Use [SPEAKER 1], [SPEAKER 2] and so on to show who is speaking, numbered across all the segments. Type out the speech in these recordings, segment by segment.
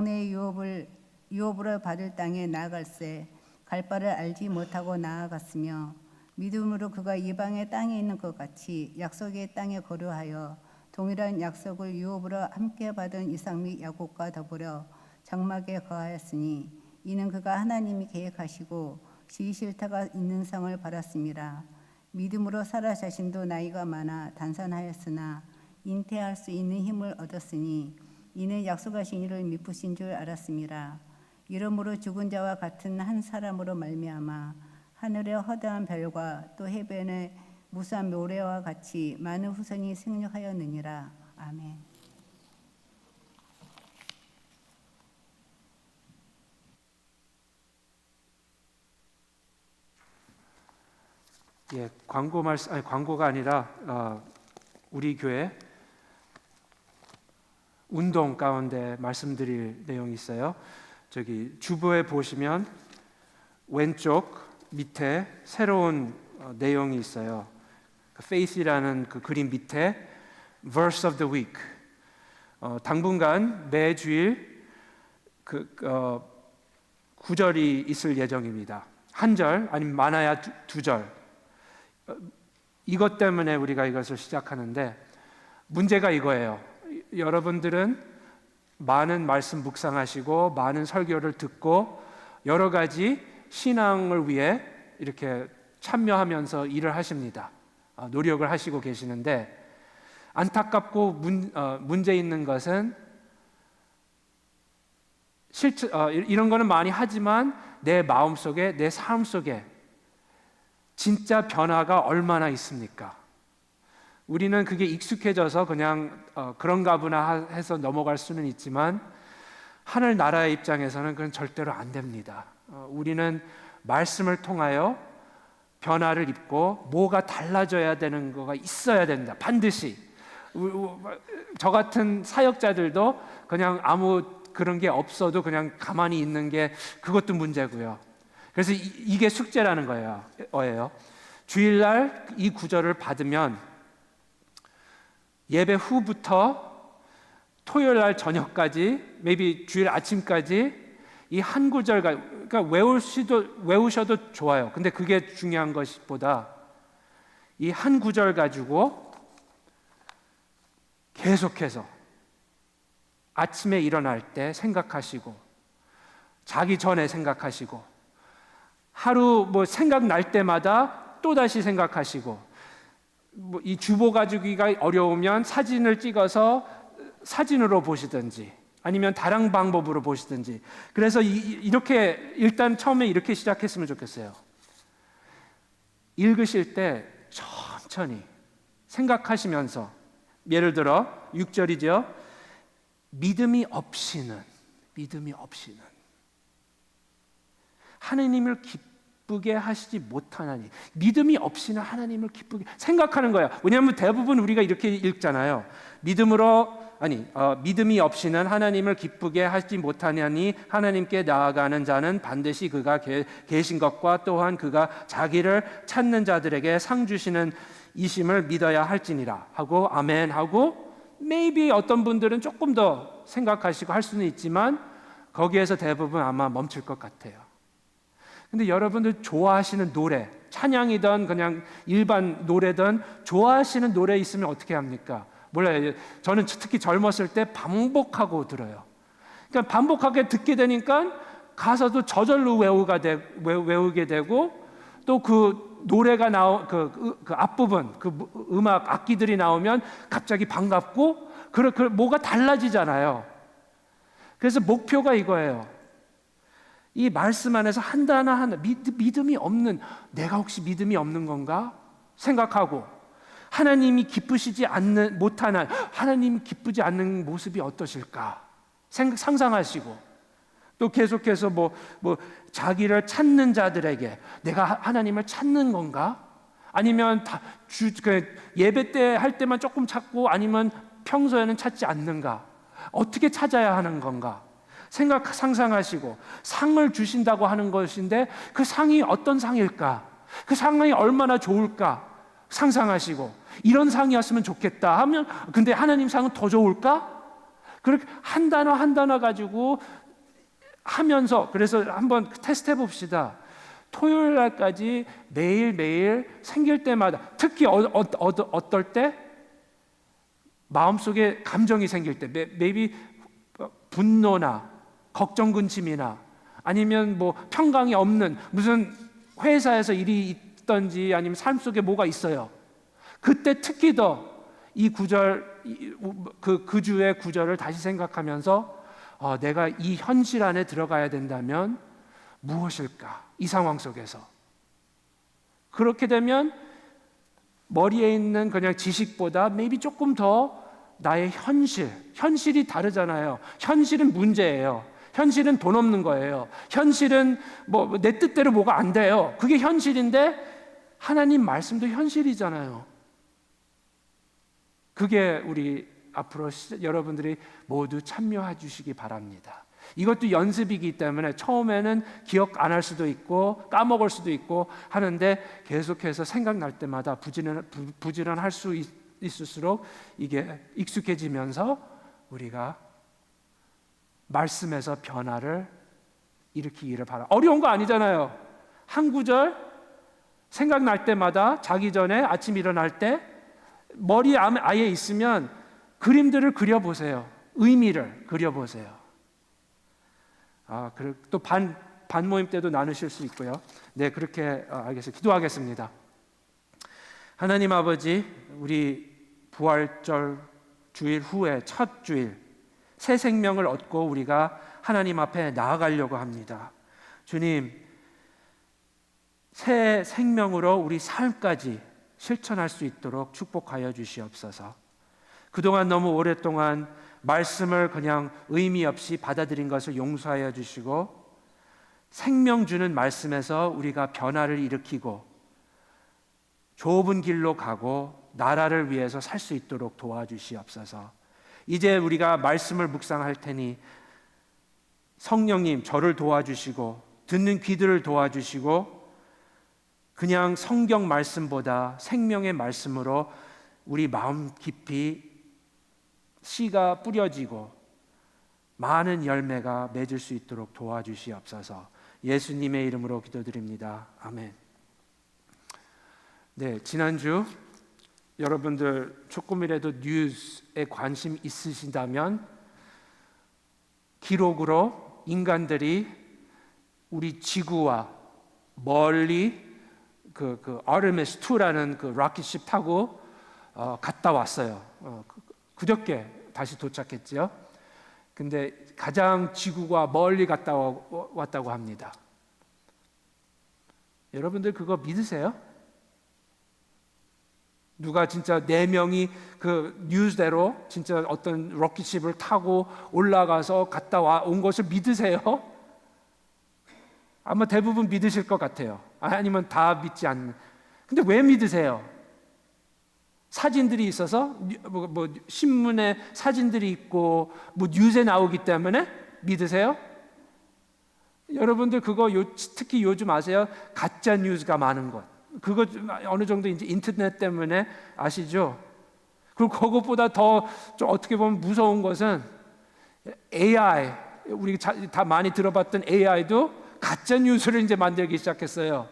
[SPEAKER 1] 내 유업으로 받을 땅에 나아갈새 갈 바를 알지 못하고 나아갔으며 믿음으로 그가 이방의 땅에 있는 것 같이 약속의 땅에 거류하여 동일한 약속을 유업으로 함께 받은 이삭 및 야곱과 더불어 장막에 거하였으니 이는 그가 하나님이 계획하시고 지으실 싫다가 있는 상을 받았습니다. 믿음으로 사라 자신도 나이가 많아 단산하였으나 잉태할 수 있는 힘을 얻었으니 이는 약속하신 이를 미쁘신 줄 알았습니다. 이러므로 죽은 자와 같은 한 사람으로 말미암아 하늘의 허다한 별과 또 해변의 무수한 모래와 같이 많은 후손이 생육하였느니라. 아멘.
[SPEAKER 2] 예, 광고가 아니라 우리 교회 운동 가운데 말씀드릴 내용이 있어요. 저기 주보에 보시면 왼쪽 밑에 새로운 내용이 있어요. Faith이라는 그 그림 밑에 Verse of the Week. 당분간 매주일 구절이 있을 예정입니다. 한 절 아니면 많아야 두 절. 이것 때문에 우리가 이것을 시작하는데 문제가 이거예요. 여러분들은 많은 말씀 묵상하시고 많은 설교를 듣고 여러 가지 신앙을 위해 이렇게 참여하면서 일을 하십니다. 노력을 하시고 계시는데 안타깝고 문제 있는 것은 이런 거는 많이 하지만 내 마음속에 내 삶 속에 진짜 변화가 얼마나 있습니까? 우리는 그게 익숙해져서 그냥 그런가 보나 해서 넘어갈 수는 있지만 하늘 나라의 입장에서는 그건 절대로 안 됩니다. 우리는 말씀을 통하여 변화를 입고 뭐가 달라져야 되는 거가 있어야 된다. 반드시. 저 같은 사역자들도 그냥 아무 그런 게 없어도 그냥 가만히 있는 게 그것도 문제고요. 그래서 이게 숙제라는 거예요. 주일날 이 구절을 받으면 예배 후부터 토요일날 저녁까지, maybe 주일 아침까지 이 한 구절, 그러니까 외우셔도 좋아요. 근데 그게 중요한 것보다 이 한 구절 가지고 계속해서 아침에 일어날 때 생각하시고 자기 전에 생각하시고 하루 생각날 때마다 또다시 생각하시고 이 주보 가지기가 어려우면 사진을 찍어서 사진으로 보시든지 아니면 다른 방법으로 보시든지. 그래서 이렇게 일단 처음에 이렇게 시작했으면 좋겠어요. 읽으실 때 천천히 생각하시면서 예를 들어 6절이죠. 믿음이 없이는 하나님을 기쁘게 하시지 못하나니. 믿음이 없이는 하나님을 기쁘게 생각하는 거예요. 왜냐하면 대부분 우리가 이렇게 읽잖아요. 믿음이 없이는 하나님을 기쁘게 하지 못하냐니 하나님께 나아가는 자는 반드시 그가 계신 것과 또한 그가 자기를 찾는 자들에게 상 주시는 이심을 믿어야 할지니라 하고 아멘 하고 maybe 어떤 분들은 조금 더 생각하시고 할 수는 있지만 거기에서 대부분 아마 멈출 것 같아요. 근데 여러분들 좋아하시는 노래, 찬양이든 그냥 일반 노래든 좋아하시는 노래 있으면 어떻게 합니까? 몰라요. 저는 특히 젊었을 때 반복하고 들어요. 그러니까 반복하게 듣게 되니까 가사도 저절로 외우게 되고 또 그 노래가 그 앞부분, 그 음악 악기들이 나오면 갑자기 반갑고 뭐가 달라지잖아요. 그래서 목표가 이거예요. 이 말씀 안에서 하나하나 믿음이 없는, 내가 혹시 믿음이 없는 건가 생각하고 하나님이 기쁘시지 못하는, 하나님이 기쁘지 않는 모습이 어떠실까 상상하시고 또 계속해서 자기를 찾는 자들에게 내가 하나님을 찾는 건가? 아니면 예배 때 할 때만 조금 찾고 아니면 평소에는 찾지 않는가? 어떻게 찾아야 하는 건가? 상상하시고 상을 주신다고 하는 것인데 그 상이 어떤 상일까? 그 상이 얼마나 좋을까? 상상하시고 이런 상이었으면 좋겠다 하면 근데 하나님 상은 더 좋을까? 그렇게 한 단어 한 단어 가지고 하면서, 그래서 한번 테스트 해봅시다. 토요일 날까지 매일매일 생길 때마다, 특히 어떨 때? 마음속에 감정이 생길 때, maybe 분노나 걱정 근심이나 아니면 뭐 평강이 없는 무슨 회사에서 일이 있던지 아니면 삶 속에 뭐가 있어요. 그때 특히 더 이 구절, 그 주의 구절을 다시 생각하면서 내가 이 현실 안에 들어가야 된다면 무엇일까? 이 상황 속에서. 그렇게 되면 머리에 있는 그냥 지식보다 maybe 조금 더 나의 현실이 다르잖아요. 현실은 문제예요. 현실은 돈 없는 거예요. 현실은 뭐 내 뜻대로 뭐가 안 돼요. 그게 현실인데 하나님 말씀도 현실이잖아요. 그게 우리 앞으로 여러분들이 모두 참여해 주시기 바랍니다. 이것도 연습이기 때문에 처음에는 기억 안 할 수도 있고 까먹을 수도 있고 하는데 계속해서 생각날 때마다 부지런할 수 있을수록 이게 익숙해지면서 우리가 말씀에서 변화를 일으키기를 바라. 어려운 거 아니잖아요. 한 구절 생각날 때마다 자기 전에 아침 일어날 때 머리에 아예 있으면 그림들을 그려보세요. 의미를 그려보세요. 그리고 또 반 모임 때도 나누실 수 있고요. 네, 그렇게 알겠습니다. 기도하겠습니다. 하나님 아버지, 우리 부활절 주일 후에 첫 주일 새 생명을 얻고 우리가 하나님 앞에 나아가려고 합니다. 주님, 새 생명으로 우리 삶까지 실천할 수 있도록 축복하여 주시옵소서. 그동안 너무 오랫동안 말씀을 그냥 의미 없이 받아들인 것을 용서하여 주시고 생명 주는 말씀에서 우리가 변화를 일으키고 좁은 길로 가고 나라를 위해서 살 수 있도록 도와주시옵소서. 이제 우리가 말씀을 묵상할 테니 성령님 저를 도와주시고 듣는 귀들을 도와주시고 그냥 성경 말씀보다 생명의 말씀으로 우리 마음 깊이 씨가 뿌려지고 많은 열매가 맺을 수 있도록 도와주시옵소서. 예수님의 이름으로 기도드립니다. 아멘. 네, 지난주 여러분들 조금이라도 뉴스에 관심 있으신다면 기록으로 인간들이 우리 지구와 멀리 그 아르테미스 2라는 그 로켓십 타고 갔다 왔어요. 그저께 다시 도착했죠. 근데 가장 지구가 멀리 갔다 왔다고 합니다. 여러분들 그거 믿으세요? 누가 진짜 4명이 그 뉴스대로 진짜 어떤 로켓십을 타고 올라가서 갔다 온 것을 믿으세요? 아마 대부분 믿으실 것 같아요. 아니면 다 믿지 않는. 근데 왜 믿으세요? 사진들이 있어서 뭐 신문에 사진들이 있고 뭐 뉴스에 나오기 때문에 믿으세요? 여러분들 그거 특히 요즘 아세요? 가짜 뉴스가 많은 것. 그거 어느 정도 이제 인터넷 때문에 아시죠? 그리고 그것보다 더 좀 어떻게 보면 무서운 것은 AI, 우리 다 많이 들어봤던 AI도 가짜 뉴스를 이제 만들기 시작했어요.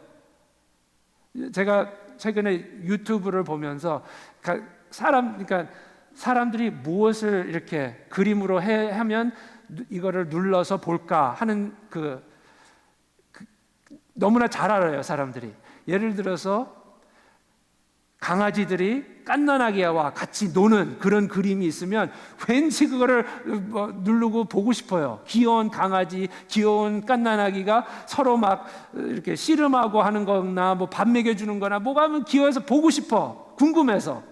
[SPEAKER 2] 제가 최근에 유튜브를 보면서 그러니까 사람들이 무엇을 이렇게 그림으로 하면 이거를 눌러서 볼까 하는 너무나 잘 알아요, 사람들이. 예를 들어서 강아지들이 갓난아기와 같이 노는 그런 그림이 있으면 왠지 그거를 누르고 보고 싶어요. 귀여운 강아지, 귀여운 갓난아기가 서로 막 이렇게 씨름하고 하는 거나 뭐 밥 먹여주는 거나 뭐가 하면 귀여워서 보고 싶어. 궁금해서.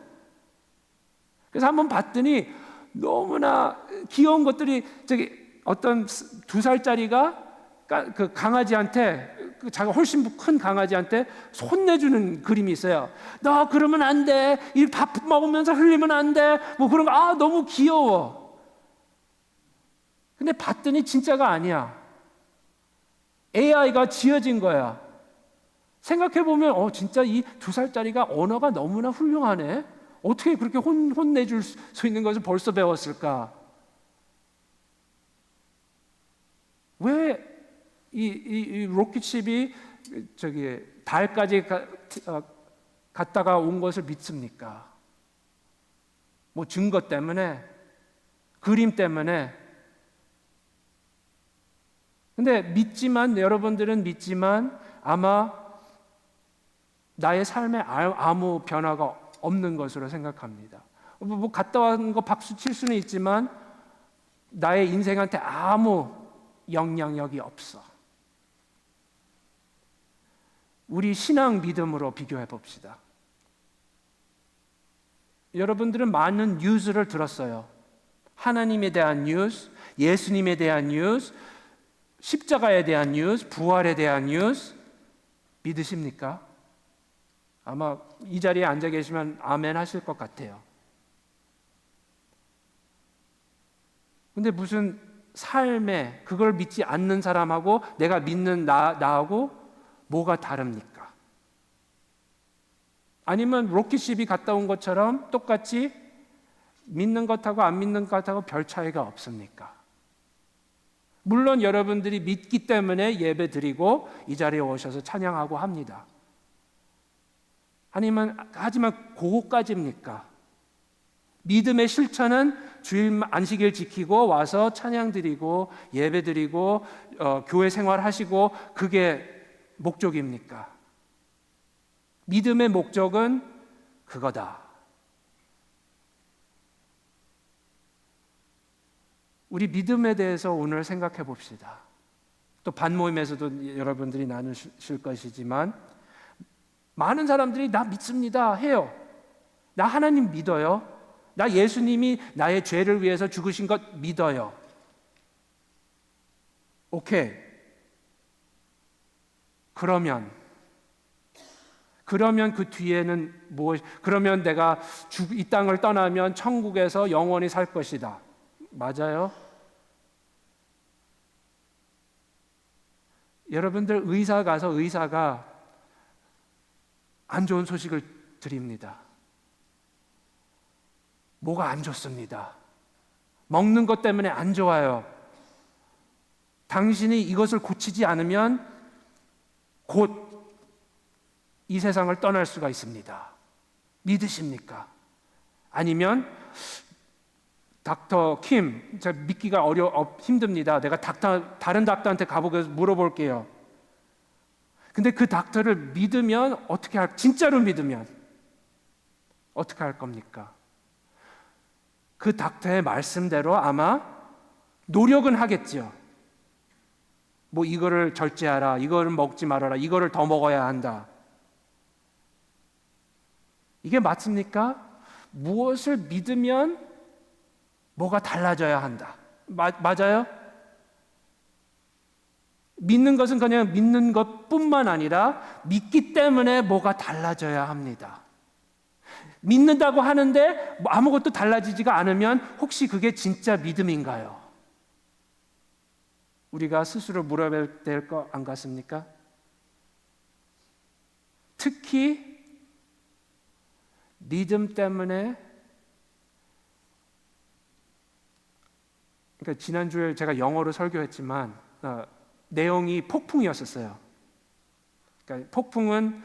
[SPEAKER 2] 그래서 한번 봤더니 너무나 귀여운 것들이 어떤 2살짜리가 그 강아지한테 자기가 훨씬 큰 강아지한테 혼내주는 그림이 있어요. 너 그러면 안 돼. 이 밥 먹으면서 흘리면 안 돼. 뭐 그런 거 너무 귀여워. 근데 봤더니 진짜가 아니야. AI가 지어진 거야. 생각해보면 진짜 이 2살짜리가 언어가 너무나 훌륭하네. 어떻게 그렇게 혼내줄 수 있는 것을 벌써 배웠을까? 왜 이 로켓십이 저기 달까지 갔다가 온 것을 믿습니까? 뭐 증거 때문에, 그림 때문에. 근데 믿지만, 여러분들은 믿지만 아마 나의 삶에 아무 변화가 없는 것으로 생각합니다. 뭐 갔다 온 거 박수 칠 수는 있지만 나의 인생한테 아무 영향력이 없어. 우리 신앙 믿음으로 비교해 봅시다. 여러분들은 많은 뉴스를 들었어요. 하나님에 대한 뉴스, 예수님에 대한 뉴스, 십자가에 대한 뉴스, 부활에 대한 뉴스. 믿으십니까? 아마 이 자리에 앉아 계시면 아멘 하실 것 같아요. 근데 무슨 삶에 그걸 믿지 않는 사람하고 내가 믿는 나하고 뭐가 다릅니까? 아니면 로켓십이 갔다 온 것처럼 똑같이 믿는 것하고 안 믿는 것하고 별 차이가 없습니까? 물론 여러분들이 믿기 때문에 예배 드리고 이 자리에 오셔서 찬양하고 합니다. 하지만 그거까지입니까? 믿음의 실천은 주일 안식일 지키고 와서 찬양 드리고 예배 드리고 교회 생활하시고 그게 목적입니까? 믿음의 목적은 그거다. 우리 믿음에 대해서 오늘 생각해 봅시다. 또 반모임에서도 여러분들이 나누실 것이지만 많은 사람들이 나 믿습니다 해요. 나 하나님 믿어요. 나 예수님이 나의 죄를 위해서 죽으신 것 믿어요. 오케이. 그러면 그 뒤에는 그러면 내가 이 땅을 떠나면 천국에서 영원히 살 것이다. 맞아요? 여러분들 의사 가서 의사가 안 좋은 소식을 드립니다. 뭐가 안 좋습니다. 먹는 것 때문에 안 좋아요. 당신이 이것을 고치지 않으면 곧 이 세상을 떠날 수가 있습니다. 믿으십니까? 아니면 닥터 킴, 제가 믿기가 힘듭니다. 내가 다른 닥터한테 가보고 물어볼게요. 근데 그 닥터를 믿으면 진짜로 믿으면 어떻게 할 겁니까? 그 닥터의 말씀대로 아마 노력은 하겠죠. 뭐 이거를 절제하라, 이거를 먹지 말아라, 이거를 더 먹어야 한다. 이게 맞습니까? 무엇을 믿으면 뭐가 달라져야 한다. 맞아요? 믿는 것은 그냥 믿는 것뿐만 아니라 믿기 때문에 뭐가 달라져야 합니다. 믿는다고 하는데 아무것도 달라지지가 않으면 혹시 그게 진짜 믿음인가요? 우리가 스스로 물어봐야 될 거 안 같습니까? 특히 믿음 때문에, 그러니까 지난주에 제가 영어로 설교했지만 내용이 폭풍이었었어요. 그러니까 폭풍은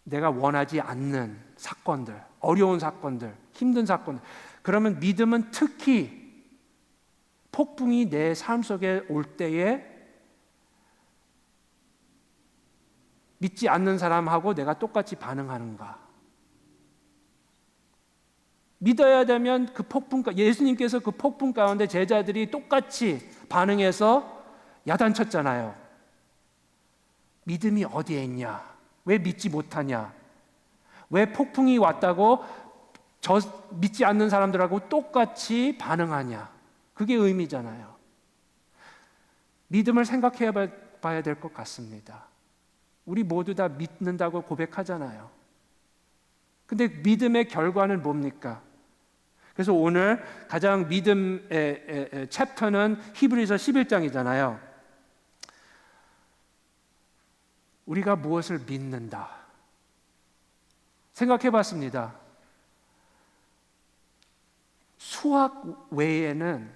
[SPEAKER 2] 내가 원하지 않는 사건들, 어려운 사건들, 힘든 사건들. 그러면 믿음은 특히 폭풍이 내 삶 속에 올 때에 믿지 않는 사람하고 내가 똑같이 반응하는가? 믿어야 되면 그 폭풍, 예수님께서 그 폭풍 가운데 제자들이 똑같이 반응해서 야단쳤잖아요. 믿음이 어디에 있냐? 왜 믿지 못하냐? 왜 폭풍이 왔다고 믿지 않는 사람들하고 똑같이 반응하냐? 그게 의미잖아요. 믿음을 생각해 봐야 될 것 같습니다. 우리 모두 다 믿는다고 고백하잖아요. 근데 믿음의 결과는 뭡니까? 그래서 오늘 가장 믿음의 챕터는 히브리서 11장이잖아요. 우리가 무엇을 믿는다. 생각해 봤습니다. 수학 외에는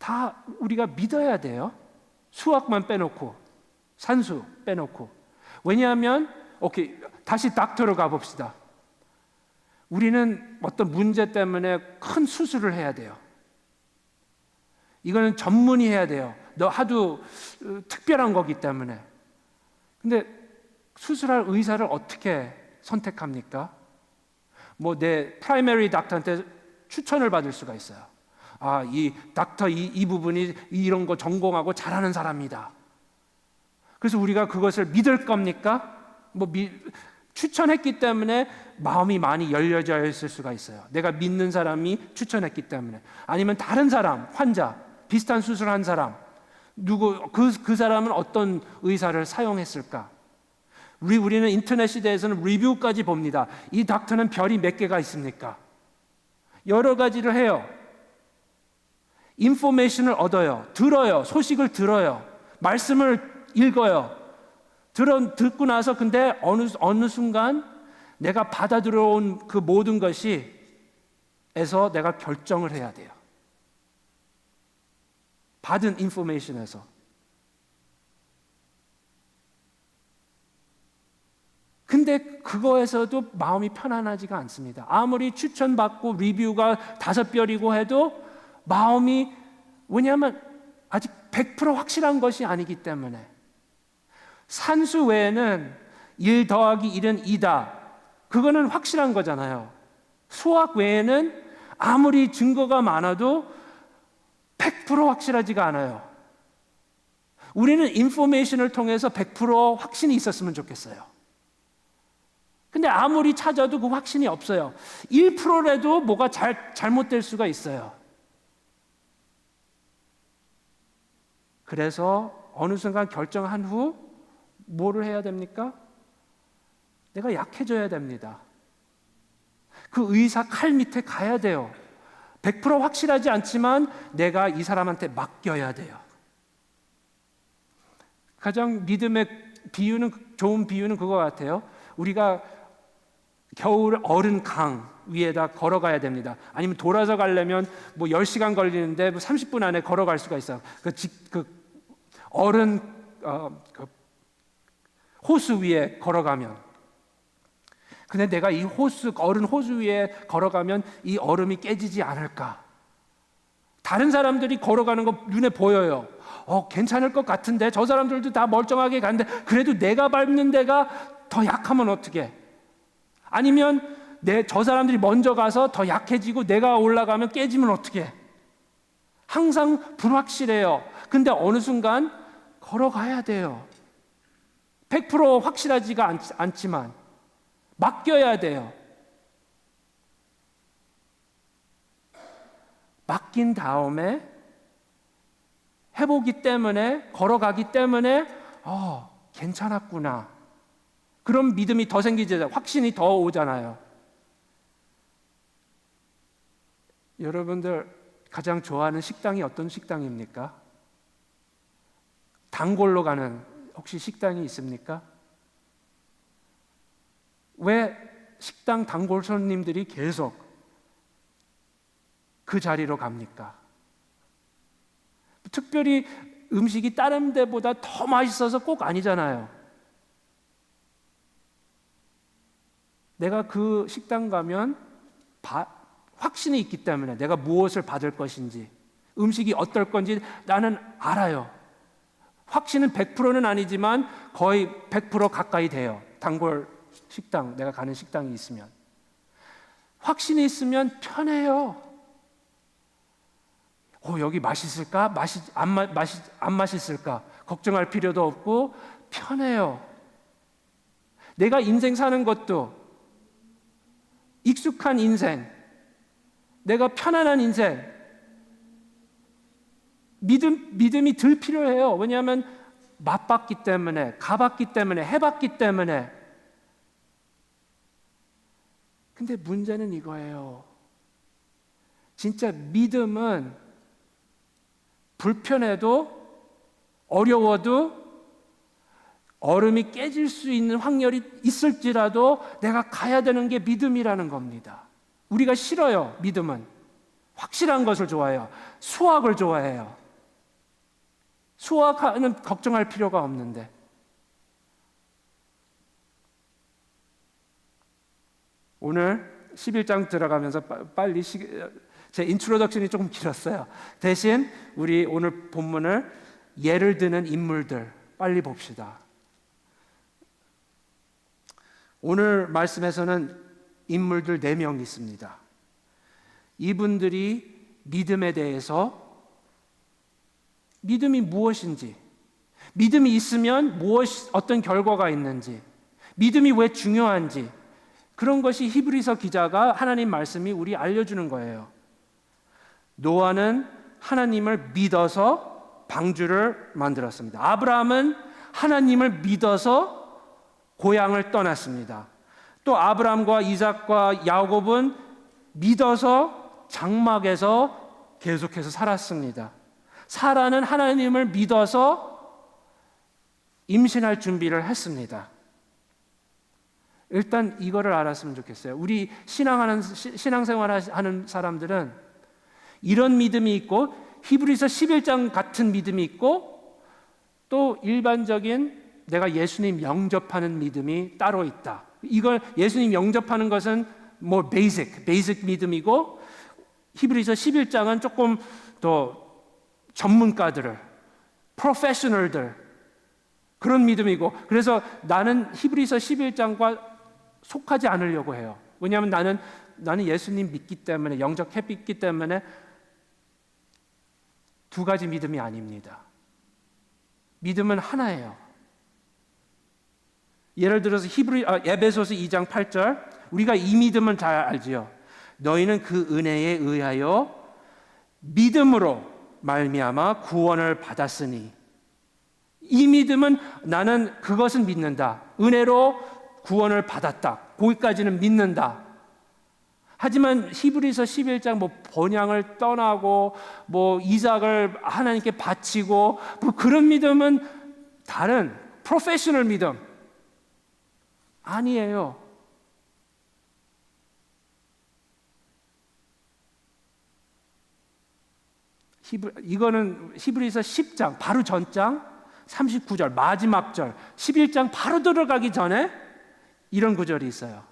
[SPEAKER 2] 다 우리가 믿어야 돼요. 수학만 빼놓고, 산수 빼놓고. 왜냐하면 오케이, 다시 닥터로 가봅시다. 우리는 어떤 문제 때문에 큰 수술을 해야 돼요. 이거는 전문의 해야 돼요. 너 하도 특별한 거기 때문에. 근데 수술할 의사를 어떻게 선택합니까? 뭐 내 프라이머리 닥터한테 추천을 받을 수가 있어요. 아, 이 닥터 이 부분이 이런 거 전공하고 잘하는 사람이다. 그래서 우리가 그것을 믿을 겁니까? 추천했기 때문에 마음이 많이 열려져 있을 수가 있어요. 내가 믿는 사람이 추천했기 때문에. 아니면 다른 사람, 환자, 비슷한 수술한 사람, 그 사람은 어떤 의사를 사용했을까? 우리는 인터넷 시대에서는 리뷰까지 봅니다. 이 닥터는 별이 몇 개가 있습니까? 여러 가지를 해요. 인포메이션을 얻어요. 들어요. 소식을 들어요. 말씀을 읽어요. 듣고 나서 근데 어느 순간 내가 받아 들어온 그 모든 것이 에서 내가 결정을 해야 돼요. 받은 인포메이션에서. 근데 그거에서도 마음이 편안하지가 않습니다. 아무리 추천받고 리뷰가 5별이고 해도 마음이, 왜냐하면 아직 100% 확실한 것이 아니기 때문에. 산수 외에는 1 더하기 1은 2다. 그거는 확실한 거잖아요. 수학 외에는 아무리 증거가 많아도 100% 확실하지가 않아요. 우리는 인포메이션을 통해서 100% 확신이 있었으면 좋겠어요. 근데 아무리 찾아도 그 확신이 없어요. 1%라도 뭐가 잘못될 수가 있어요. 그래서 어느 순간 결정한 후 뭐를 해야 됩니까? 내가 약해져야 됩니다. 그 의사 칼 밑에 가야 돼요. 100% 확실하지 않지만 내가 이 사람한테 맡겨야 돼요. 가장 믿음의 좋은 비유는 그거 같아요. 우리가 겨울 얼은 강 위에다 걸어가야 됩니다. 아니면 돌아서 가려면 10시간 걸리는데 30분 안에 걸어갈 수가 있어요. 그 얼은 호수 위에 걸어가면. 근데 내가 이 얼은 호수 위에 걸어가면 이 얼음이 깨지지 않을까? 다른 사람들이 걸어가는 거 눈에 보여요. 괜찮을 것 같은데 저 사람들도 다 멀쩡하게 가는데 그래도 내가 밟는 데가 더 약하면 어떡해? 아니면 저 사람들이 먼저 가서 더 약해지고 내가 올라가면 깨지면 어떡해? 항상 불확실해요. 근데 어느 순간 걸어가야 돼요. 100% 확실하지가 않지만 맡겨야 돼요. 맡긴 다음에 해보기 때문에, 걸어가기 때문에 괜찮았구나. 그럼 믿음이 더 생기잖아요. 확신이 더 오잖아요. 여러분들 가장 좋아하는 식당이 어떤 식당입니까? 단골로 가는 혹시 식당이 있습니까? 왜 식당 단골 손님들이 계속 그 자리로 갑니까? 특별히 음식이 다른 데보다 더 맛있어서 꼭 아니잖아요. 내가 그 식당 가면 확신이 있기 때문에 내가 무엇을 받을 것인지, 음식이 어떨 건지 나는 알아요. 확신은 100%는 아니지만 거의 100% 가까이 돼요. 단골 식당, 내가 가는 식당이 있으면. 확신이 있으면 편해요. 여기 맛있을까? 안 맛있을까? 걱정할 필요도 없고 편해요. 내가 인생 사는 것도 익숙한 인생, 내가 편안한 인생, 믿음이 들 필요해요. 왜냐하면 맛봤기 때문에, 가봤기 때문에, 해봤기 때문에. 근데 문제는 이거예요. 진짜 믿음은 불편해도, 어려워도, 얼음이 깨질 수 있는 확률이 있을지라도 내가 가야 되는 게 믿음이라는 겁니다. 우리가 싫어요, 믿음은. 확실한 것을 좋아해요. 수확을 좋아해요. 수확하는 걱정할 필요가 없는데. 오늘 11장 들어가면서 빨리 제 인트로덕션이 조금 길었어요. 대신 우리 오늘 본문을 예를 드는 인물들 빨리 봅시다. 오늘 말씀에서는 인물들 4명 있습니다. 이분들이 믿음에 대해서 믿음이 무엇인지, 믿음이 있으면 어떤 결과가 있는지, 믿음이 왜 중요한지, 그런 것이 히브리서 기자가 하나님 말씀이 우리 알려주는 거예요. 노아는 하나님을 믿어서 방주를 만들었습니다. 아브라함은 하나님을 믿어서 고향을 떠났습니다. 또 아브라함과 이삭과 야곱은 믿어서 장막에서 계속해서 살았습니다. 사라는 하나님을 믿어서 임신할 준비를 했습니다. 일단 이거를 알았으면 좋겠어요. 우리 신앙생활하는 사람들은 이런 믿음이 있고 히브리서 11장 같은 믿음이 있고 또 일반적인 내가 예수님 영접하는 믿음이 따로 있다. 이걸 예수님 영접하는 것은 뭐 베이직 믿음이고 히브리서 11장은 조금 더 전문가들을 프로페셔널들 그런 믿음이고 그래서 나는 히브리서 11장과 속하지 않으려고 해요. 왜냐하면 나는 예수님 믿기 때문에 영접했기 때문에 두 가지 믿음이 아닙니다. 믿음은 하나예요. 예를 들어서 에베소서 2장 8절 우리가 이 믿음은 잘 알지요. 너희는 그 은혜에 의하여 믿음으로 말미암아 구원을 받았으니 이 믿음은 나는 그것은 믿는다. 은혜로 구원을 받았다. 거기까지는 믿는다. 하지만 히브리서 11장 뭐 번향을 떠나고 뭐 이삭을 하나님께 바치고 뭐 그런 믿음은 다른 프로페셔널 믿음 아니에요. 이거는 히브리서 10장 바로 전장 39절 마지막 절 11장 바로 들어가기 전에 이런 구절이 있어요.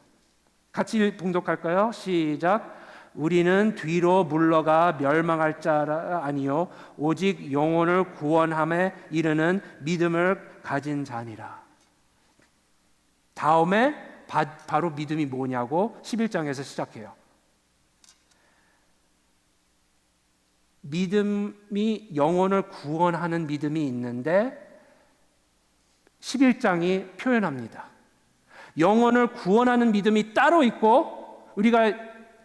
[SPEAKER 2] 같이 봉독할까요? 시작. 우리는 뒤로 물러가 멸망할 자라 아니요 오직 영혼을 구원함에 이르는 믿음을 가진 자니라. 다음에 바로 믿음이 뭐냐고 11장에서 시작해요. 믿음이 영혼을 구원하는 믿음이 있는데 11장이 표현합니다. 영혼을 구원하는 믿음이 따로 있고 우리가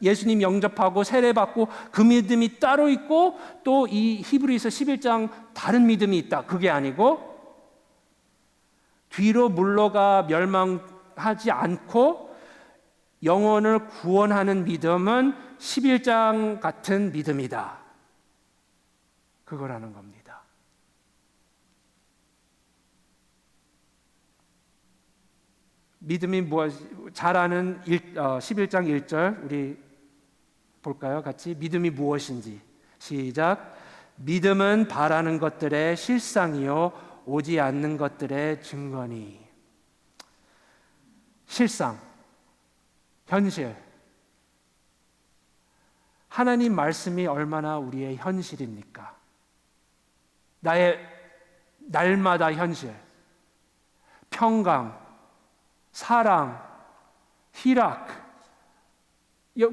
[SPEAKER 2] 예수님 영접하고 세례받고 그 믿음이 따로 있고 또 이 히브리서 11장 다른 믿음이 있다. 그게 아니고 뒤로 물러가 멸망하지 않고 영혼을 구원하는 믿음은 11장 같은 믿음이다. 그거라는 겁니다. 믿음이 잘 아는 11장 1절 우리 볼까요? 같이 믿음이 무엇인지 시작. 믿음은 바라는 것들의 실상이요 오지 않는 것들의 증거니. 실상, 현실. 하나님 말씀이 얼마나 우리의 현실입니까? 나의 날마다 현실. 평강, 사랑, 희락,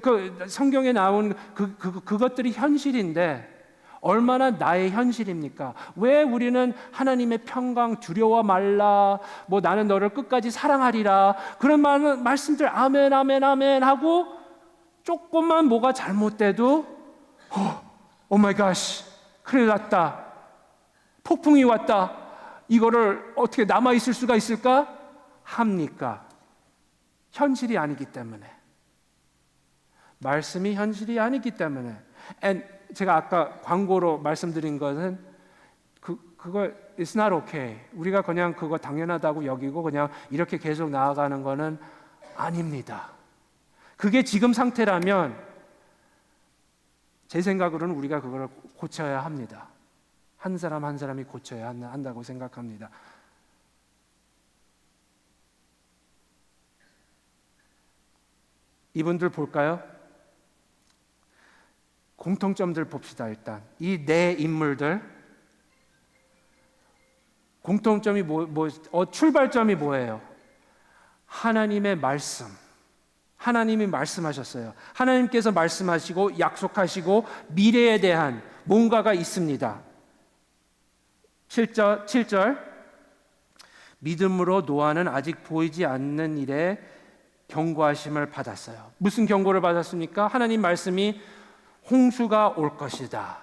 [SPEAKER 2] 그 성경에 나온 그것들이 현실인데 얼마나 나의 현실입니까? 왜 우리는 하나님의 평강 두려워 말라, 뭐 나는 너를 끝까지 사랑하리라 그런 말씀들 아멘 아멘 아멘 하고 조금만 뭐가 잘못돼도 오 마이 갓 큰일 났다, 폭풍이 왔다, 이거를 어떻게 남아있을 수가 있을까? 합니까? 현실이 아니기 때문에. 말씀이 현실이 아니기 때문에. 제가 아까 광고로 말씀드린 것은 그거 it's not okay. 우리가 그냥 그거 당연하다고 여기고 그냥 이렇게 계속 나아가는 거는 아닙니다. 그게 지금 상태라면 제 생각으로는 우리가 그걸 고쳐야 합니다. 한 사람 한 사람이 고쳐야 한다고 생각합니다. 이분들 볼까요? 공통점들 봅시다. 일단 이 네 인물들 공통점이 출발점이 뭐예요? 하나님의 말씀. 하나님이 말씀하셨어요. 하나님께서 말씀하시고 약속하시고 미래에 대한 뭔가가 있습니다. 7절 믿음으로 노아는 아직 보이지 않는 일에 경고하심을 받았어요. 무슨 경고를 받았습니까? 하나님 말씀이 홍수가 올 것이다.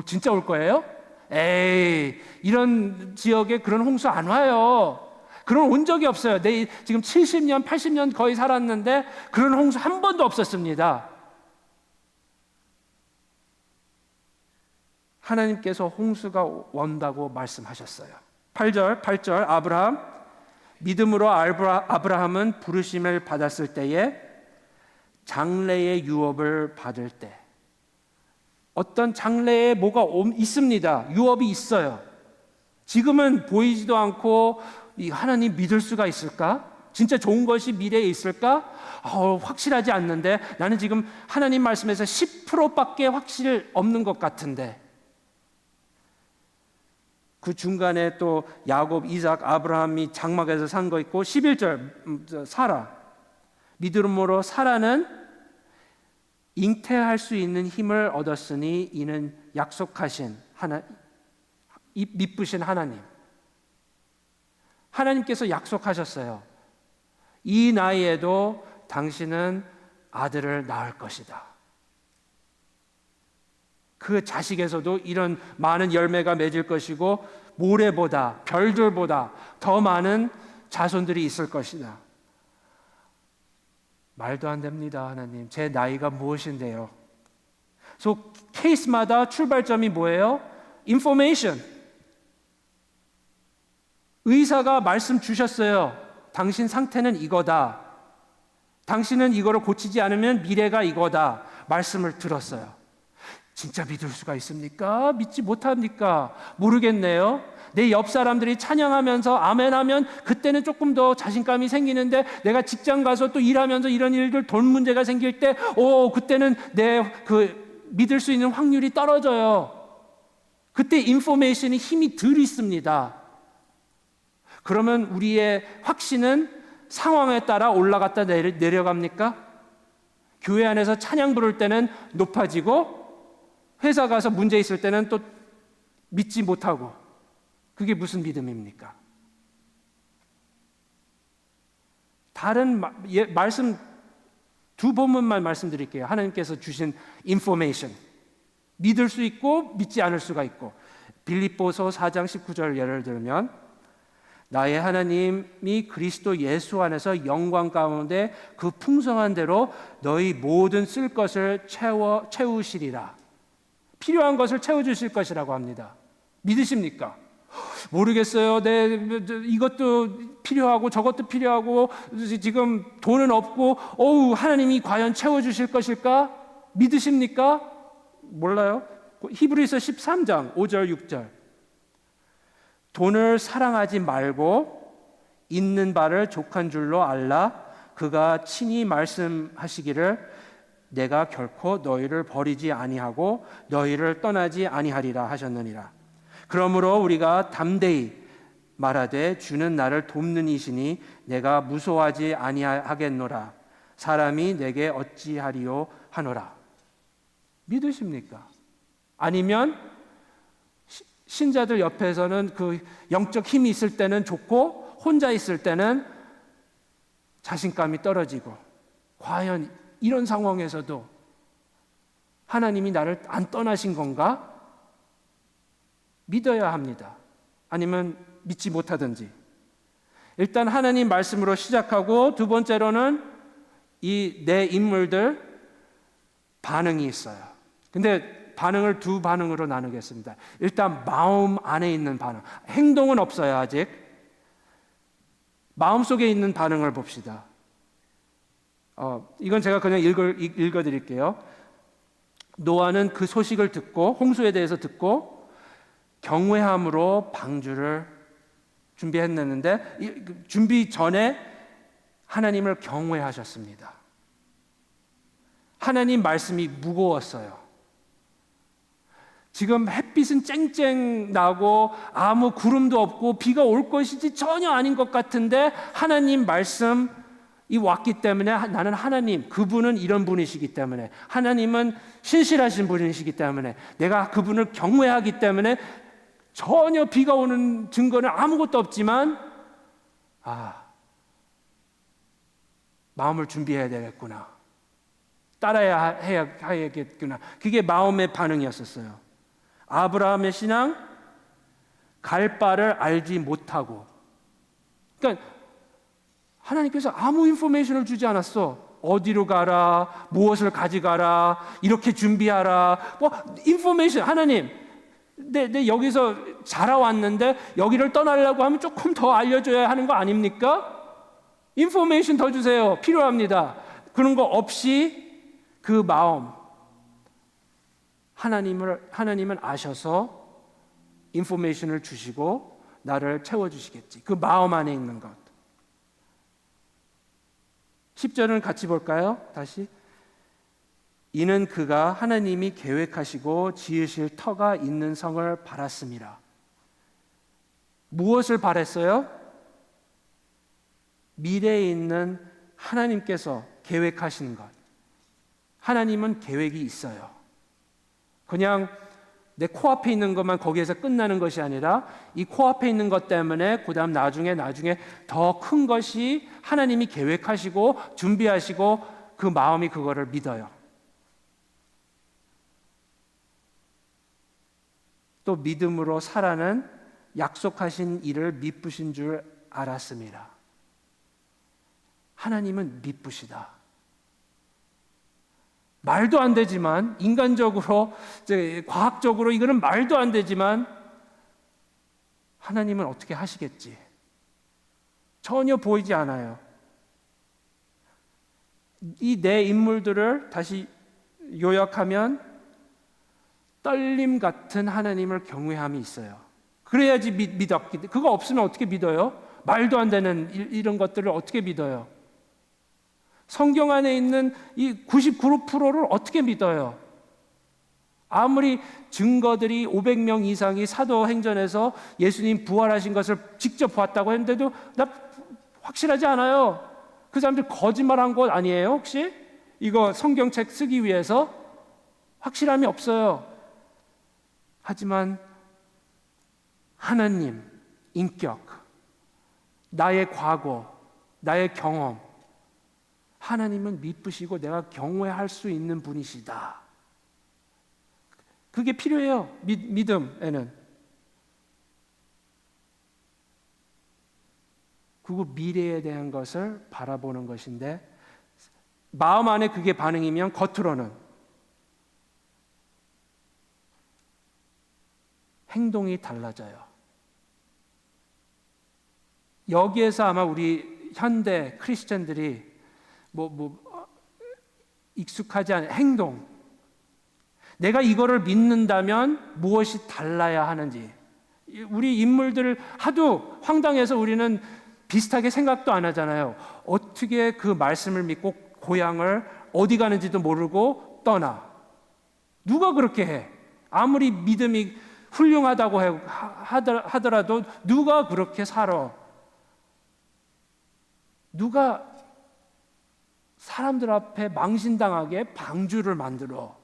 [SPEAKER 2] 진짜 올 거예요? 에이, 이런 지역에 그런 홍수 안 와요. 그런 온 적이 없어요. 지금 70년, 80년 거의 살았는데 그런 홍수 한 번도 없었습니다. 하나님께서 홍수가 온다고 말씀하셨어요. 8절 아브라함 믿음으로 아브라함은 부르심을 받았을 때에 장래의 유업을 받을 때 어떤 장래에 뭐가 있습니다. 유업이 있어요. 지금은 보이지도 않고 이 하나님 믿을 수가 있을까? 진짜 좋은 것이 미래에 있을까? 확실하지 않는데 나는 지금 하나님 말씀에서 10%밖에 확실 없는 것 같은데 그 중간에 또 야곱, 이삭, 아브라함이 장막에서 산 거 있고 11절 사라 믿음으로 사라는 잉태할 수 있는 힘을 얻었으니 이는 약속하신 믿으신 하나님께서 약속하셨어요. 이 나이에도 당신은 아들을 낳을 것이다. 그 자식에서도 이런 많은 열매가 맺을 것이고 모래보다 별들보다 더 많은 자손들이 있을 것이다. 말도 안 됩니다. 하나님, 제 나이가 무엇인데요? 그래서 케이스마다 출발점이 뭐예요? information. 의사가 말씀 주셨어요. 당신 상태는 이거다. 당신은 이거를 고치지 않으면 미래가 이거다. 말씀을 들었어요. 진짜 믿을 수가 있습니까? 믿지 못합니까? 모르겠네요. 내 옆 사람들이 찬양하면서 아멘하면 그때는 조금 더 자신감이 생기는데 내가 직장 가서 또 일하면서 이런 일들 돈 문제가 생길 때 그때는 내 믿을 수 있는 확률이 떨어져요. 그때 인포메이션이 힘이 덜 있습니다. 그러면 우리의 확신은 상황에 따라 올라갔다 내려갑니까? 교회 안에서 찬양 부를 때는 높아지고 회사 가서 문제 있을 때는 또 믿지 못하고 그게 무슨 믿음입니까? 다른 말씀 두 본문만 말씀드릴게요. 하나님께서 주신 인포메이션 믿을 수 있고 믿지 않을 수가 있고 빌립보서 4장 19절 예를 들면 나의 하나님이 그리스도 예수 안에서 영광 가운데 그 풍성한 대로 너희 모든 쓸 것을 채우시리라. 필요한 것을 채워주실 것이라고 합니다. 믿으십니까? 모르겠어요. 이것도 필요하고 저것도 필요하고 지금 돈은 없고 하나님이 과연 채워주실 것일까? 믿으십니까? 몰라요. 히브리서 13장 5절 6절 돈을 사랑하지 말고 있는 바를 족한 줄로 알라 그가 친히 말씀하시기를 내가 결코 너희를 버리지 아니하고 너희를 떠나지 아니하리라 하셨느니라. 그러므로 우리가 담대히 말하되 주는 나를 돕는 이시니 내가 무서워하지 아니하겠노라. 사람이 내게 어찌하리요 하노라. 믿으십니까? 아니면 신자들 옆에서는 그 영적 힘이 있을 때는 좋고 혼자 있을 때는 자신감이 떨어지고 과연 이런 상황에서도 하나님이 나를 안 떠나신 건가? 믿어야 합니다. 아니면 믿지 못하든지. 일단 하나님 말씀으로 시작하고 두 번째로는 이 네 인물들 반응이 있어요. 근데 반응을 두 반응으로 나누겠습니다. 일단 마음 안에 있는 반응. 행동은 없어요, 아직. 마음속에 있는 반응을 봅시다. 이건 제가 그냥 읽어드릴게요. 노아는 그 소식을 듣고 홍수에 대해서 듣고 경외함으로 방주를 준비했는데 준비 전에 하나님을 경외하셨습니다. 하나님 말씀이 무거웠어요. 지금 햇빛은 쨍쨍 나고 아무 구름도 없고 비가 올 것이지 전혀 아닌 것 같은데 하나님 말씀이 왔기 때문에 나는 하나님, 그분은 이런 분이시기 때문에, 하나님은 신실하신 분이시기 때문에, 내가 그분을 경외하기 때문에 전혀 비가 오는 증거는 아무것도 없지만 마음을 준비해야 되겠구나, 따라야겠구나. 그게 마음의 반응이었었어요. 아브라함의 신앙, 갈 바를 알지 못하고. 그러니까 하나님께서 아무 인포메이션을 주지 않았어. 어디로 가라, 무엇을 가져가라, 이렇게 준비하라. 뭐 인포메이션, 하나님, 내 여기서 자라왔는데 여기를 떠나려고 하면 조금 더 알려줘야 하는 거 아닙니까? 인포메이션 더 주세요. 필요합니다. 그런 거 없이 그 마음, 하나님은 아셔서 인포메이션을 주시고 나를 채워주시겠지. 그 마음 안에 있는 것. 10절은 같이 볼까요? 다시. 이는 그가 하나님이 계획하시고 지으실 터가 있는 성을 바랐습니다. 무엇을 바랬어요? 미래에 있는 하나님께서 계획하시는 것. 하나님은 계획이 있어요. 그냥 내 코앞에 있는 것만 거기에서 끝나는 것이 아니라 이 코앞에 있는 것 때문에 그 다음 나중에 더 큰 것이 하나님이 계획하시고 준비하시고 그 마음이 그거를 믿어요. 또 믿음으로 사라는 약속하신 일을 미쁘신 줄 알았습니다. 하나님은 미쁘시다. 말도 안 되지만, 인간적으로, 과학적으로 이거는 말도 안 되지만 하나님은 어떻게 하시겠지? 전혀 보이지 않아요. 이 네 인물들을 다시 요약하면 떨림 같은 하나님을 경외함이 있어요. 그래야지 믿었기. 그거 없으면 어떻게 믿어요? 말도 안 되는 이런 것들을 어떻게 믿어요? 성경 안에 있는 이 99%를 어떻게 믿어요? 아무리 증거들이 500명 이상이 사도행전에서 예수님 부활하신 것을 직접 봤다고 했는데도 나 확실하지 않아요. 그 사람들 거짓말한 것 아니에요? 혹시? 이거 성경책 쓰기 위해서? 확실함이 없어요. 하지만 하나님, 인격, 나의 과거, 나의 경험, 하나님은 미쁘시고 내가 경외할 수 있는 분이시다. 그게 필요해요. 믿음에는. 그리고 미래에 대한 것을 바라보는 것인데, 마음 안에 그게 반응이면 겉으로는 행동이 달라져요. 여기에서 아마 우리 현대 크리스천들이 익숙하지 않은 행동, 내가 이거를 믿는다면 무엇이 달라야 하는지, 우리 인물들을 하도 황당해서 우리는 비슷하게 생각도 안 하잖아요. 어떻게 그 말씀을 믿고 고향을 어디 가는지도 모르고 떠나? 누가 그렇게 해? 아무리 믿음이 훌륭하다고 하더라도 누가 그렇게 살아? 누가 사람들 앞에 망신당하게 방주를 만들어?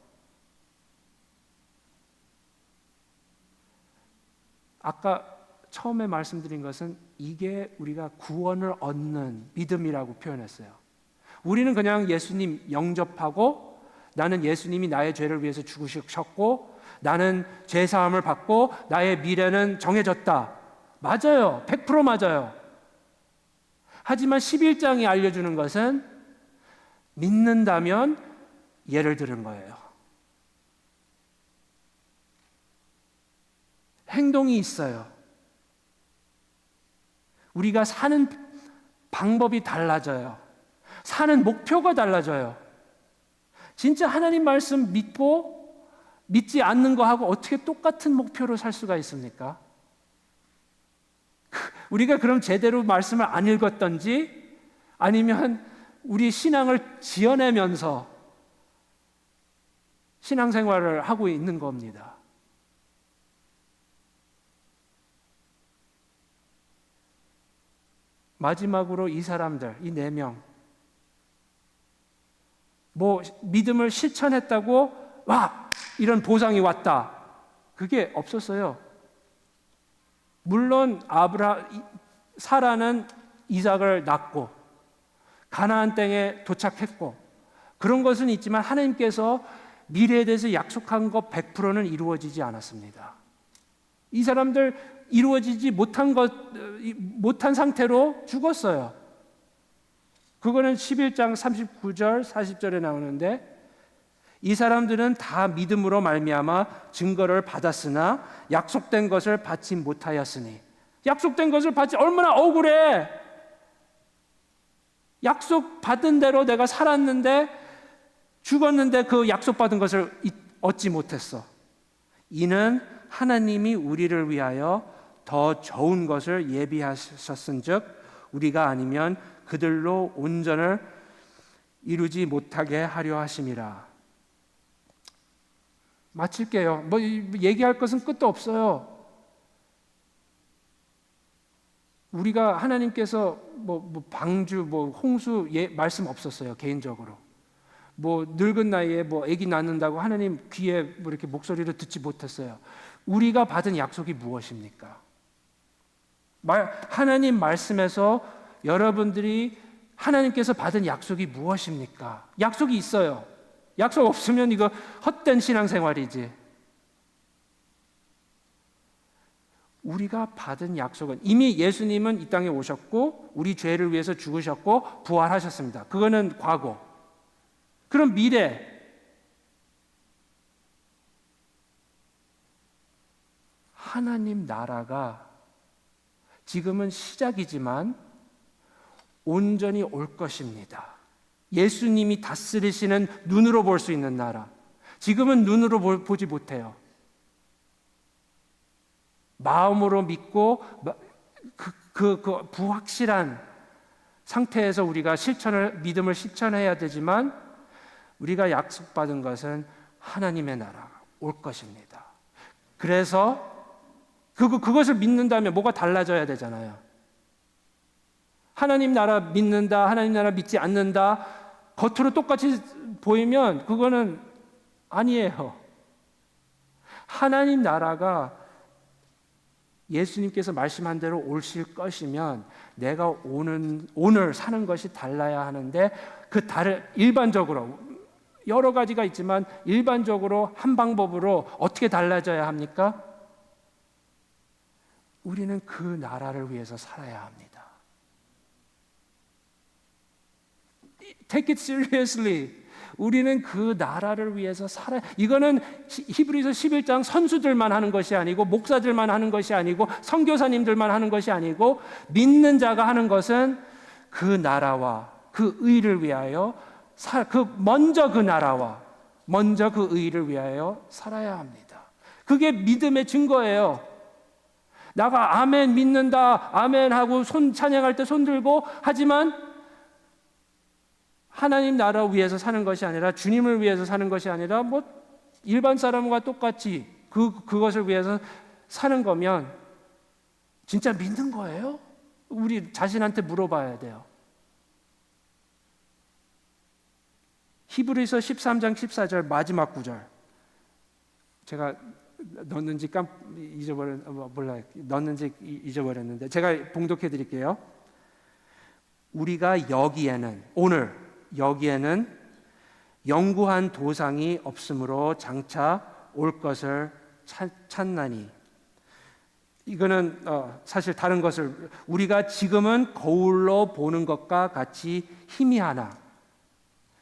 [SPEAKER 2] 아까 처음에 말씀드린 것은 이게 우리가 구원을 얻는 믿음이라고 표현했어요. 우리는 그냥 예수님 영접하고, 나는 예수님이 나의 죄를 위해서 죽으셨고 나는 죄사함을 받고 나의 미래는 정해졌다. 맞아요. 100% 맞아요. 하지만 11장이 알려주는 것은 믿는다면 예를 들은 거예요. 행동이 있어요. 우리가 사는 방법이 달라져요. 사는 목표가 달라져요. 진짜 하나님 말씀 믿고 믿지 않는 거하고 어떻게 똑같은 목표로 살 수가 있습니까? 우리가 그럼 제대로 말씀을 안 읽었던지 아니면 우리 신앙을 지어내면서 신앙생활을 하고 있는 겁니다. 마지막으로 이 사람들, 이 4명, 믿음을 실천했다고 와! 이런 보상이 왔다. 그게 없었어요. 물론 사라는 이삭을 낳고 가나안 땅에 도착했고 그런 것은 있지만 하나님께서 미래에 대해서 약속한 것 100%는 이루어지지 않았습니다. 이 사람들 이루어지지 못한 상태로 죽었어요. 그거는 11장 39절 40절에 나오는데 이 사람들은 다 믿음으로 말미암아 증거를 받았으나 약속된 것을 받지 못하였으니 약속된 것을 받지 얼마나 억울해. 약속 받은 대로 내가 살았는데 죽었는데 그 약속받은 것을 얻지 못했어. 이는 하나님이 우리를 위하여 더 좋은 것을 예비하셨은즉 우리가 아니면 그들로 온전을 이루지 못하게 하려 하심이라. 마칠게요. 얘기할 것은 끝도 없어요. 우리가 하나님께서 방주, 홍수 말씀 없었어요. 개인적으로. 늙은 나이에 아기 낳는다고 하나님 귀에 이렇게 목소리를 듣지 못했어요. 우리가 받은 약속이 무엇입니까? 하나님 말씀에서 여러분들이 하나님께서 받은 약속이 무엇입니까? 약속이 있어요. 약속 없으면 이거 헛된 신앙생활이지. 우리가 받은 약속은 이미 예수님은 이 땅에 오셨고 우리 죄를 위해서 죽으셨고 부활하셨습니다. 그거는 과거. 그럼 미래. 하나님 나라가 지금은 시작이지만 온전히 올 것입니다. 예수님이 다스리시는 눈으로 볼 수 있는 나라. 지금은 눈으로 보지 못해요. 마음으로 믿고 그 부확실한 상태에서 우리가 믿음을 실천해야 되지만 우리가 약속받은 것은 하나님의 나라가 올 것입니다. 그래서 그것을 믿는다면 뭐가 달라져야 되잖아요. 하나님 나라 믿는다, 하나님 나라 믿지 않는다, 겉으로 똑같이 보이면 그거는 아니에요. 하나님 나라가 예수님께서 말씀한 대로 오실 것이면 내가 오늘 사는 것이 달라야 하는데 일반적으로 여러 가지가 있지만 일반적으로 한 방법으로 어떻게 달라져야 합니까? 우리는 그 나라를 위해서 살아야 합니다. Take it seriously. 우리는 그 나라를 위해서 이거는 히브리서 11장 선수들만 하는 것이 아니고 목사들만 하는 것이 아니고 선교사님들만 하는 것이 아니고 믿는 자가 하는 것은 그 나라와 그 의를 위하여 먼저 그 나라와 먼저 그 의를 위하여 살아야 합니다. 그게 믿음의 증거예요. 나가 아멘 믿는다, 아멘 하고 찬양할 때 손 들고 하지만 하나님 나라 위해서 사는 것이 아니라 주님을 위해서 사는 것이 아니라 일반 사람과 똑같이 그것을 위해서 사는 거면 진짜 믿는 거예요? 우리 자신한테 물어봐야 돼요. 히브리서 13장 14절 마지막 구절. 제가 넣었는지 잊어버렸는데 제가 봉독해 드릴게요. 우리가 오늘 여기에는 영구한 도상이 없으므로 장차 올 것을 찾나니. 이거는 사실 다른 것을 우리가 지금은 거울로 보는 것과 같이 희미하나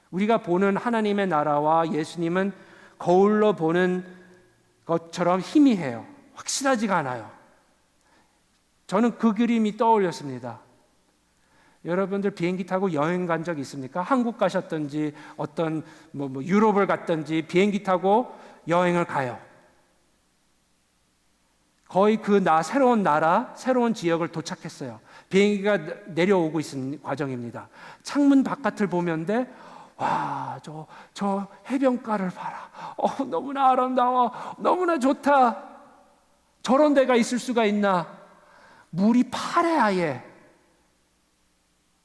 [SPEAKER 2] 우리가 보는 하나님의 나라와 예수님은 거울로 보는 것처럼 희미해요. 확실하지가 않아요. 저는 그 그림이 떠올렸습니다. 여러분들 비행기 타고 여행 간 적 있습니까? 한국 가셨든지 어떤 유럽을 갔든지 비행기 타고 여행을 가요. 거의 새로운 나라, 새로운 지역을 도착했어요. 비행기가 내려오고 있는 과정입니다. 창문 바깥을 보면데 와, 저 해변가를 봐라. 너무나 아름다워. 너무나 좋다. 저런 데가 있을 수가 있나? 물이 파래 아예.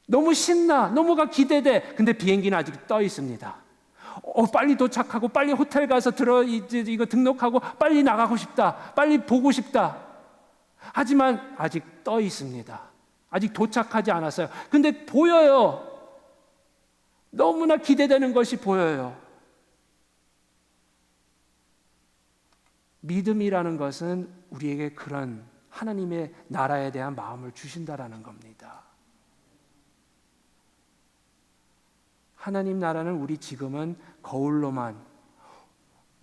[SPEAKER 2] 너무 신나. 너무가 기대돼. 근데 비행기는 아직 떠 있습니다. 빨리 도착하고 빨리 호텔 가서 이거 등록하고 빨리 나가고 싶다. 빨리 보고 싶다. 하지만 아직 떠 있습니다. 아직 도착하지 않았어요. 근데 보여요. 너무나 기대되는 것이 보여요. 믿음이라는 것은 우리에게 그런 하나님의 나라에 대한 마음을 주신다라는 겁니다. 하나님 나라는 우리 지금은 거울로만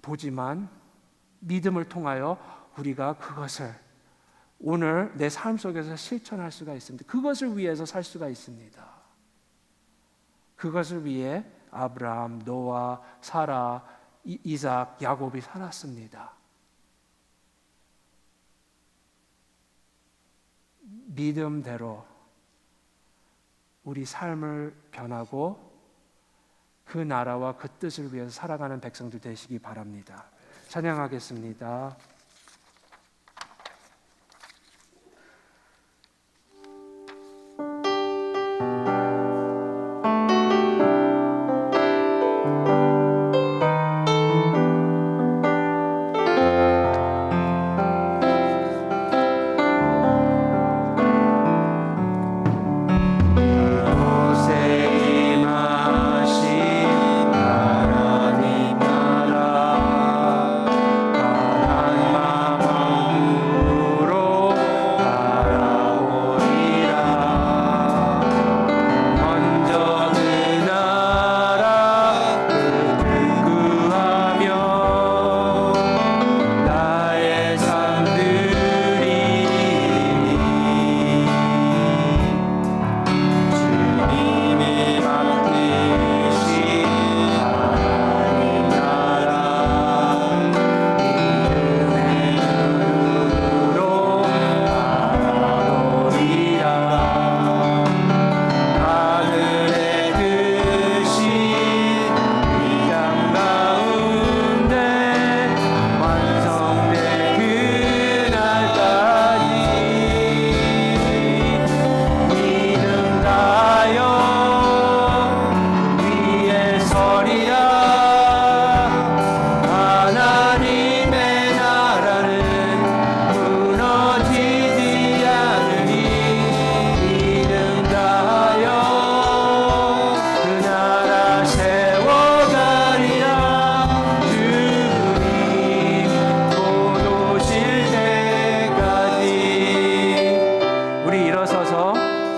[SPEAKER 2] 보지만 믿음을 통하여 우리가 그것을 오늘 내 삶 속에서 실천할 수가 있습니다. 그것을 위해서 살 수가 있습니다. 그것을 위해 아브라함, 노아, 사라, 이삭, 야곱이 살았습니다. 믿음대로 우리 삶을 변하고 그 나라와 그 뜻을 위해서 살아가는 백성들 되시기 바랍니다. 찬양하겠습니다.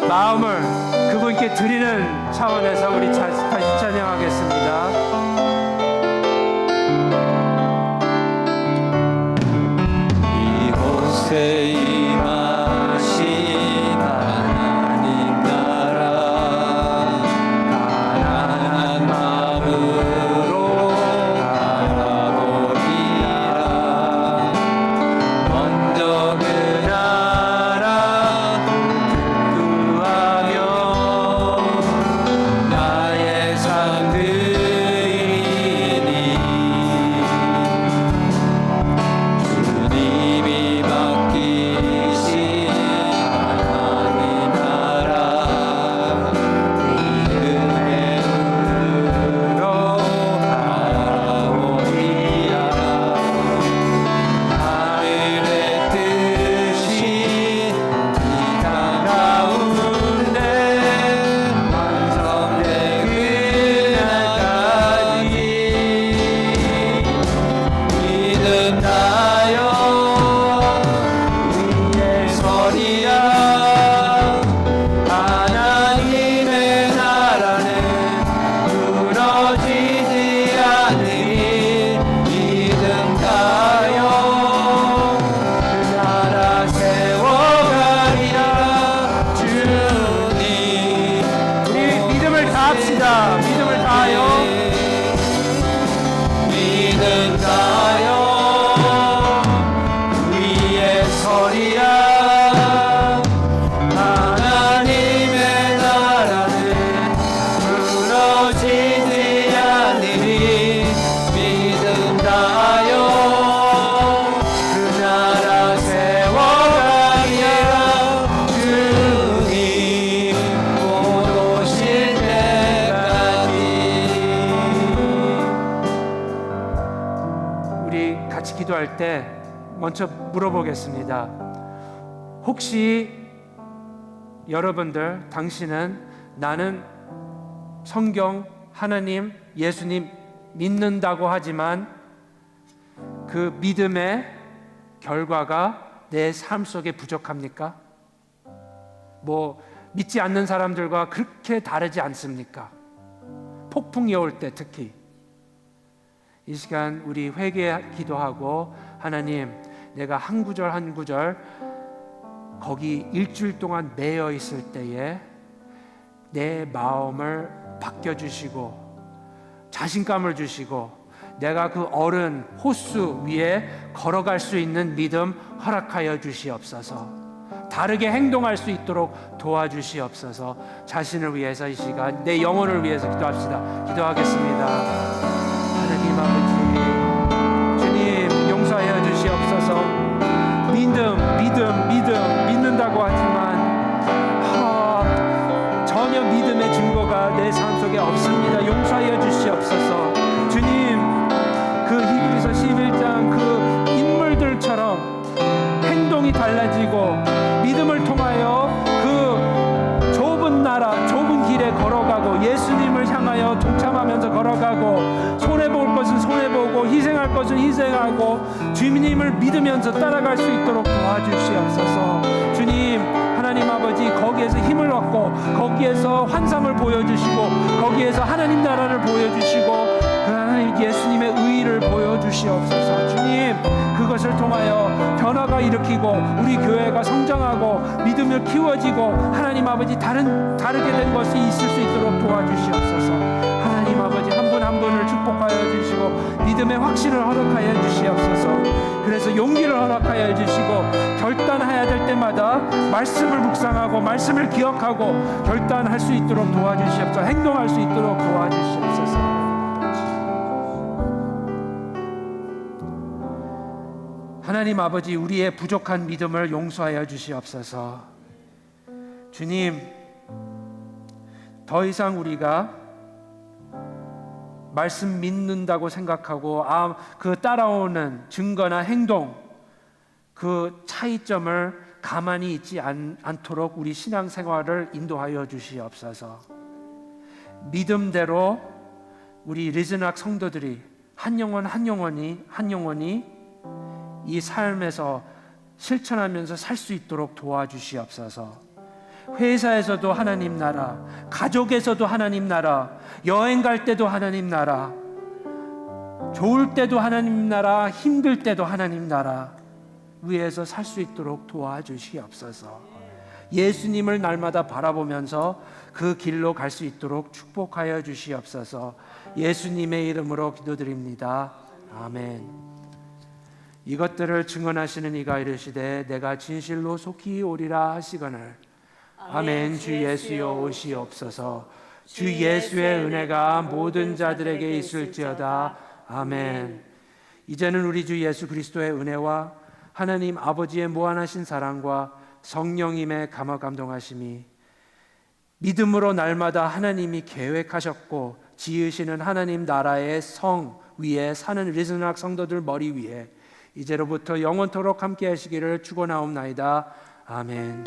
[SPEAKER 2] 마음을 그분께 드리는 차원에서 우리 다시 찬양하겠습니다.
[SPEAKER 3] 이곳에 임하신 하나님 나라 가난한 마음으로 바라보리라. 먼저 그 나라 구하며 나의 삶들이
[SPEAKER 2] 때 먼저 물어보겠습니다. 혹시 여러분들, 당신은 나는 성경, 하나님, 예수님 믿는다고 하지만 그 믿음의 결과가 내 삶 속에 부족합니까? 믿지 않는 사람들과 그렇게 다르지 않습니까? 폭풍이 올 때 특히 이 시간 우리 회개 기도하고, 하나님, 내가 한 구절 한 구절 거기 일주일 동안 매여 있을 때에 내 마음을 바뀌어주시고 자신감을 주시고 내가 그 어른 호수 위에 걸어갈 수 있는 믿음 허락하여 주시옵소서. 다르게 행동할 수 있도록 도와주시옵소서. 자신을 위해서 이 시간, 내 영혼을 위해서 기도합시다. 기도하겠습니다. 하나님 아버지, 주님 용서하여 주시옵소서. 믿는다고 하지만 전혀 믿음의 증거가 내 삶 속에 없습니다. 용서하여 주시옵소서. 주님, 그 히브리서 11장 그 인물들처럼 행동이 달라지고 믿음을 통하여 그 좁은 나라, 좁은 길에 걸어가고 예수님을 향하여 동참하면서 걸어가고 손해볼 것은 손해보고 희생할 것은 희생하고 주님을 믿으면서 따라갈 수 있도록 도와주시옵소서. 주님, 하나님 아버지, 거기에서 힘을 얻고 거기에서 환상을 보여주시고 거기에서 하나님 나라를 보여주시고 그 하나님 예수님의 의의를 보여주시옵소서. 주님, 그것을 통하여 변화가 일으키고 우리 교회가 성장하고 믿음을 키워지고 하나님 아버지 다르게 된 것이 있을 수 있도록 도와주시옵소서. 하나님 아버지, 한 분 한 분을 축복하여 주시고 믿음의 확신을 허락하여 주시옵소서. 그래서 용기를 허락하여 주시고 결단해야 될 때마다 말씀을 묵상하고 말씀을 기억하고 결단할 수 있도록 도와주시옵소서. 행동할 수 있도록 도와주시옵소서. 하나님 아버지, 우리의 부족한 믿음을 용서하여 주시옵소서. 주님, 더 이상 우리가 말씀 믿는다고 생각하고 그 따라오는 증거나 행동, 그 차이점을 가만히 있지 않도록 우리 신앙생활을 인도하여 주시옵소서. 믿음대로 우리 리즈낙 성도들이 한 영혼이 이 삶에서 실천하면서 살 수 있도록 도와주시옵소서. 회사에서도 하나님 나라, 가족에서도 하나님 나라, 여행 갈 때도 하나님 나라, 좋을 때도 하나님 나라, 힘들 때도 하나님 나라 위에서 살 수 있도록 도와주시옵소서. 예수님을 날마다 바라보면서 그 길로 갈 수 있도록 축복하여 주시옵소서. 예수님의 이름으로 기도드립니다. 아멘. 이것들을 증언하시는 이가 이르시되 내가 진실로 속히 오리라 하시거늘. 아멘. 주 예수여 오시옵소서. 주 예수의 은혜가 모든 자들에게 있을지어다. 아멘. 이제는 우리 주 예수 그리스도의 은혜와 하나님 아버지의 무한하신 사랑과 성령님의 감화감동하심이 믿음으로 날마다 하나님이 계획하셨고 지으시는 하나님 나라의 성 위에 사는 리즈낙 성도들 머리 위에 이제로부터 영원토록 함께 하시기를 축원하옵나이다. 아멘.